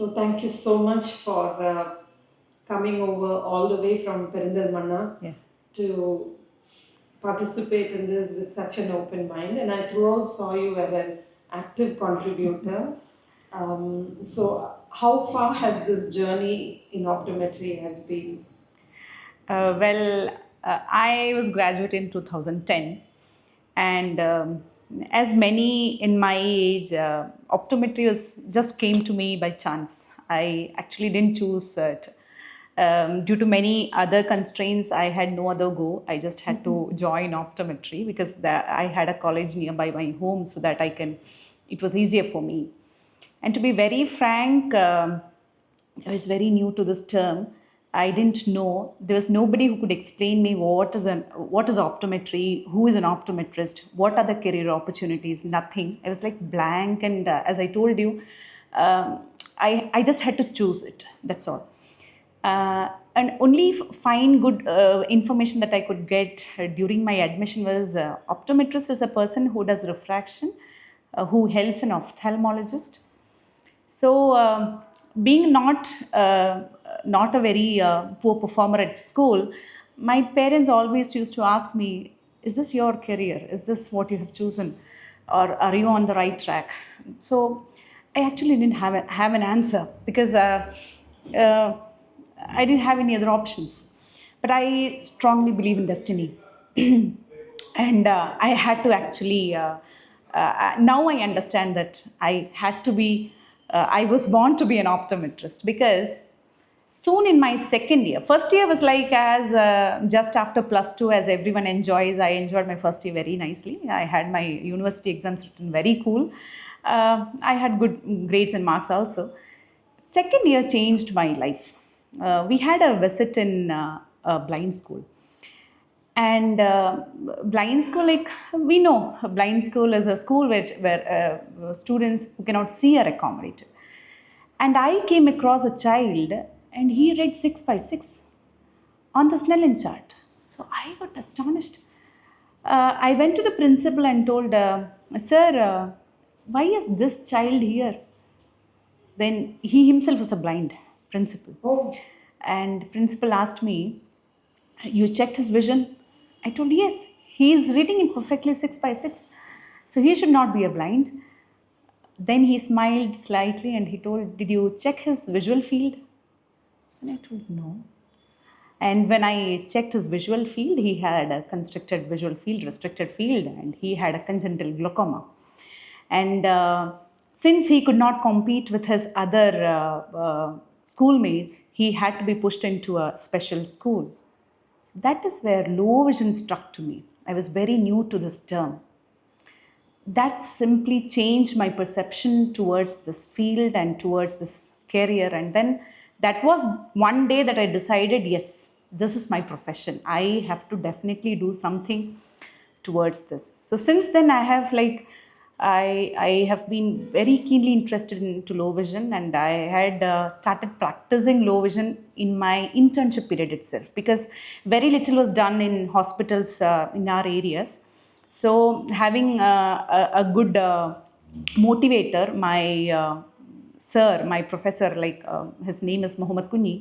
So thank you so much for coming over all the way from Perindalmanna Yeah. to participate in this with such an open mind. And I throughout saw you as an active contributor. So how far has this journey in optometry has been? I was graduate in 2010, and as many in my age, optometry was just came to me by chance. I actually didn't choose it. Due to many other constraints, I had no other go. I just had to join optometry because I had a college nearby my home, so that I can. It was easier for me. And to be very frank, I was very new to this term. I didn't know. There was nobody who could explain me what is optometry, who is an optometrist, what are the career opportunities. Nothing. I was like blank, and as I told you, I just had to choose it. That's all. And only find good information that I could get during my admission was optometrist is a person who does refraction, who helps an ophthalmologist. So, being not a very poor performer at school, my parents always used to ask me, "Is this your career? Is this what you have chosen, or are you on the right track?" So, I actually didn't have an answer because uh, I didn't have any other options. But I strongly believe in destiny. And I had to actually, now I understand that I was born to be an optometrist because soon in my second year, first year was like as just after plus two, as everyone enjoys. I enjoyed my first year very nicely. I had my university exams written very cool. I had good grades and marks also. Second year changed my life. We had a visit in a blind school, and blind school, like we know, a blind school is a school where students who cannot see are accommodated. And I came across a child, and he read 6 by 6 on the Snellen chart. So I got astonished. I went to the principal and told, "Sir, why is this child here?" Then he himself was a blind principal. Oh, And principal asked me, "You checked his vision?" I told, "Yes, he is reading it perfectly 6 by 6. So he should not be a blind." Then he smiled slightly and he told, "Did you check his visual field?" And I told, "No." And when I checked his visual field, he had a constricted visual field, restricted field, and he had a congenital glaucoma. And since he could not compete with his other schoolmates, he had to be pushed into a special school. That is where low vision struck to me. I was very new to this term. That simply changed my perception towards this field and towards this career. And then that was one day that I decided, yes, this is my profession. I have to definitely do something towards this. So since then, I have been very keenly interested into low vision, and I had started practicing low vision in my internship period itself because very little was done in hospitals in our areas. So having a good motivator, my sir, my professor, his name is Muhammad Kunyi,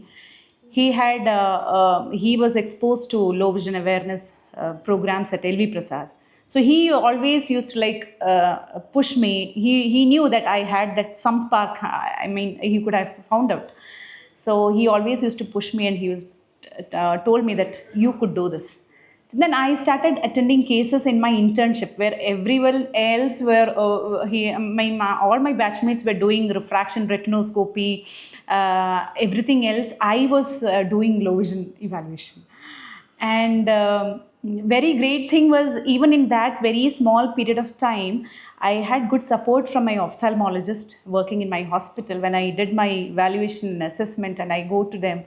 he was exposed to low vision awareness programs at LV Prasad. So he always used to push me. He knew that I had that some spark. I mean, he could have found out. So he always used to push me, and he was told me that you could do this. Then I started attending cases in my internship where everyone else were all my batchmates were doing refraction, retinoscopy, everything else. I was doing low vision evaluation, and very great thing was, even in that very small period of time, I had good support from my ophthalmologist working in my hospital. When I did my evaluation assessment and I go to them,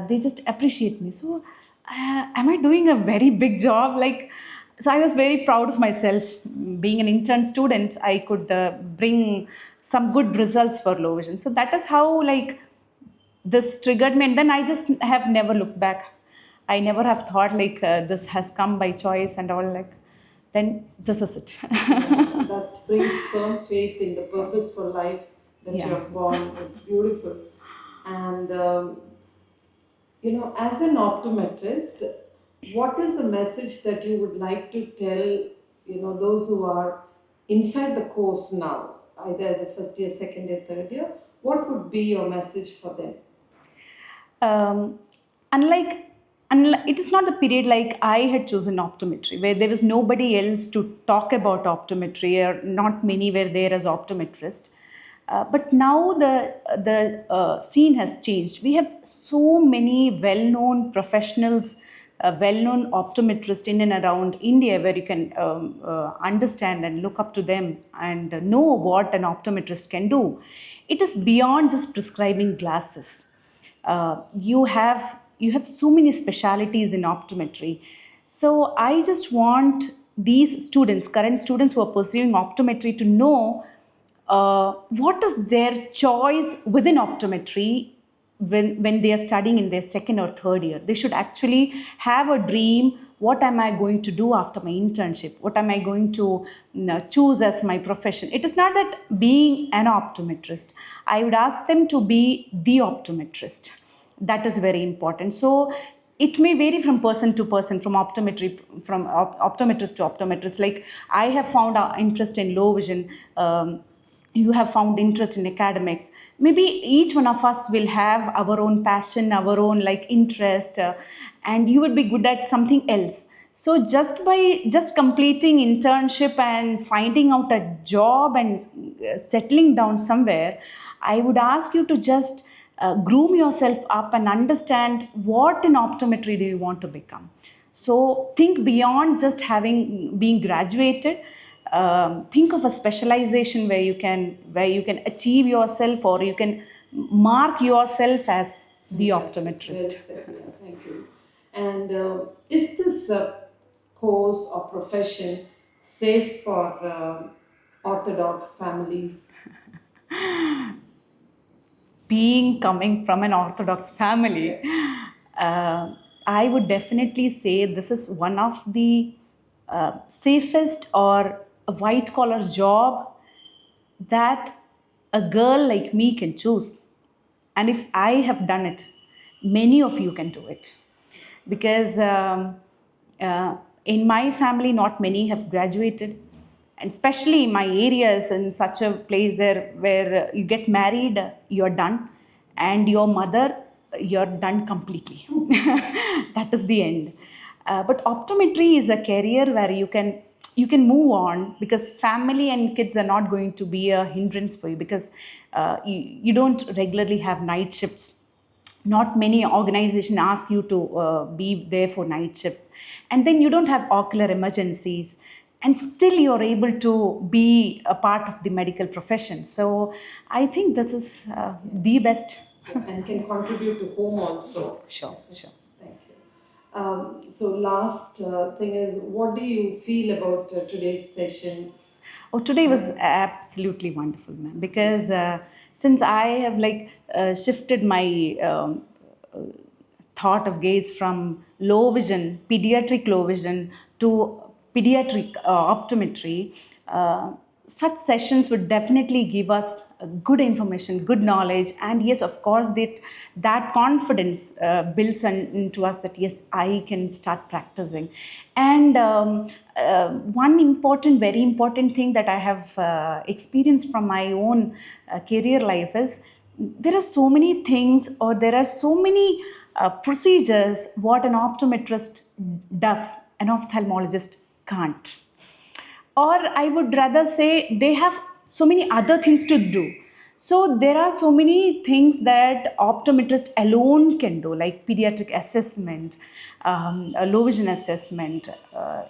they just appreciate me. So am I doing a very big job? So I was very proud of myself. Being an intern student, I could bring some good results for low vision. So that is how this triggered me, and then I just have never looked back. I never have thought this has come by choice and all, then this is it. yeah, that brings firm faith in the purpose for life that you Yeah. have borne. It's beautiful. And as an optometrist, what is a message that you would like to tell, those who are inside the course now, either as a first year, second year, third year? What would be your message for them? um, unlike it is not a period like I had chosen optometry where there was nobody else to talk about optometry, or not many were there as optometrists. But now the scene has changed. We have so many well-known professionals, well-known optometrists in and around India, where you can understand and look up to them and know what an optometrist can do. It is beyond just prescribing glasses. You have so many specialities in optometry. So I just want these students, current students who are pursuing optometry, to know what is their choice within optometry when they are studying in their second or third year. They should actually have a dream. What am I going to do after my internship? What am I going to choose as my profession? It is not that being an optometrist. I would ask them to be the optometrist. That is very important. So it may vary from person to person, from optometrist to optometrist. Like I have found interest in low vision. You have found interest in academics. Maybe each one of us will have our own passion, our own like interest, and you would be good at something else. So just by just completing internship and finding out a job and settling down somewhere, I would ask you to just groom yourself up and understand what in optometry do you want to become. So think beyond just having being graduated. Think of a specialization where you can achieve yourself, or you can mark yourself as the Fantastic. Well optometrist. said. Yeah, thank you. And is this course or profession safe for Orthodox families? Being coming from an Orthodox family, I would definitely say this is one of the safest or a white collar job that a girl like me can choose. And if I have done it, many of you can do it. Because uh, in my family, not many have graduated. And especially my areas, in such a place there where you get married, you're done. And your mother, you're done completely. That is the end. But optometry is a career where you can move on, because family and kids are not going to be a hindrance for you, because you don't regularly have night shifts. Not many organizations ask you to be there for night shifts, and then you don't have ocular emergencies, and still you're able to be a part of the medical profession. So I think this is the best. And can contribute to home also. Sure, sure. Thank you. So last thing is, what do you feel about today's session? Oh, today was absolutely wonderful, ma'am, because since I have shifted my thought of gaze from low vision, pediatric low vision, to pediatric optometry, such sessions would definitely give us good information, good knowledge, and yes, of course, that confidence builds into us that yes, I can start practicing. And one very important thing that I have experienced from my own career life is there are so many things, or there are so many procedures what an optometrist does, an ophthalmologist can't. Or I would rather say they have so many other things to do. So there are so many things that optometrist alone can do, like pediatric assessment, a low vision assessment,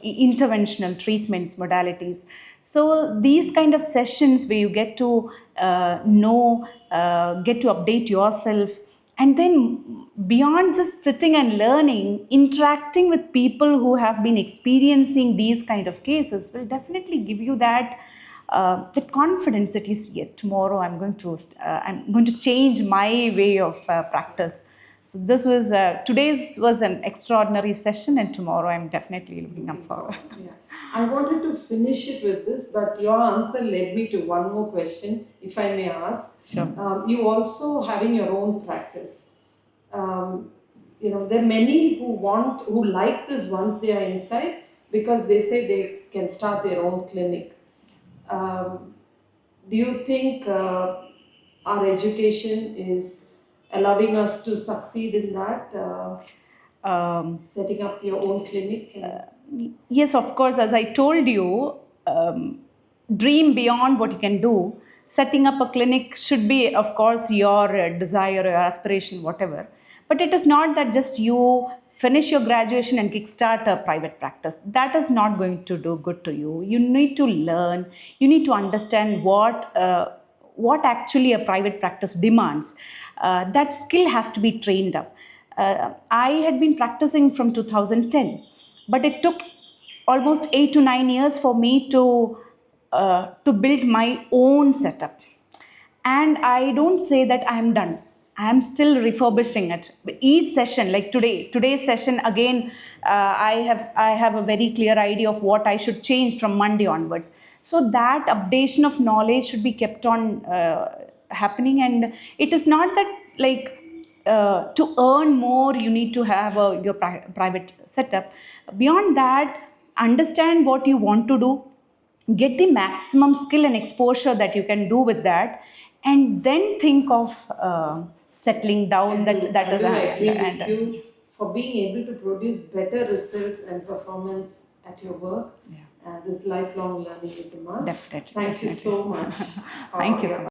interventional treatments modalities. So these kind of sessions where you get to get to update yourself, and then beyond just sitting and learning, interacting with people who have been experiencing these kind of cases will definitely give you that confidence that yes, yet tomorrow I'm going to change my way of practice. So this was today's was an extraordinary session, and tomorrow I'm definitely looking up for. Yeah. I wanted to finish it with this, but your answer led me to one more question, if I may ask. Sure. You also having your own practice. Um, there are many who like this once they are inside because they say they can start their own clinic. Um, do you think our education is allowing us to succeed in that, setting up your own clinic? Yes, of course, as I told you, dream beyond what you can do. Setting up a clinic should be, of course, your desire, your aspiration, whatever. But it is not that just you finish your graduation and kickstart a private practice. That is not going to do good to you. You need to learn. You need to understand what actually a private practice demands. That skill has to be trained up. I had been practicing from 2010, but it took almost 8 to 9 years for me to build my own setup. And I don't say that I am done. I am still refurbishing it. Each session, like today's session again, I have a very clear idea of what I should change from Monday onwards. So that updation of knowledge should be kept on happening, and it is not that like to earn more you need to have your private setup. Beyond that, understand what you want to do, get the maximum skill and exposure that you can do with that, and then think of settling down. That I is do agree with and you for being able to produce better results and performance at your work. yeah, This lifelong learning is a must. definitely, Thank you definitely. so much Thank for you so your much.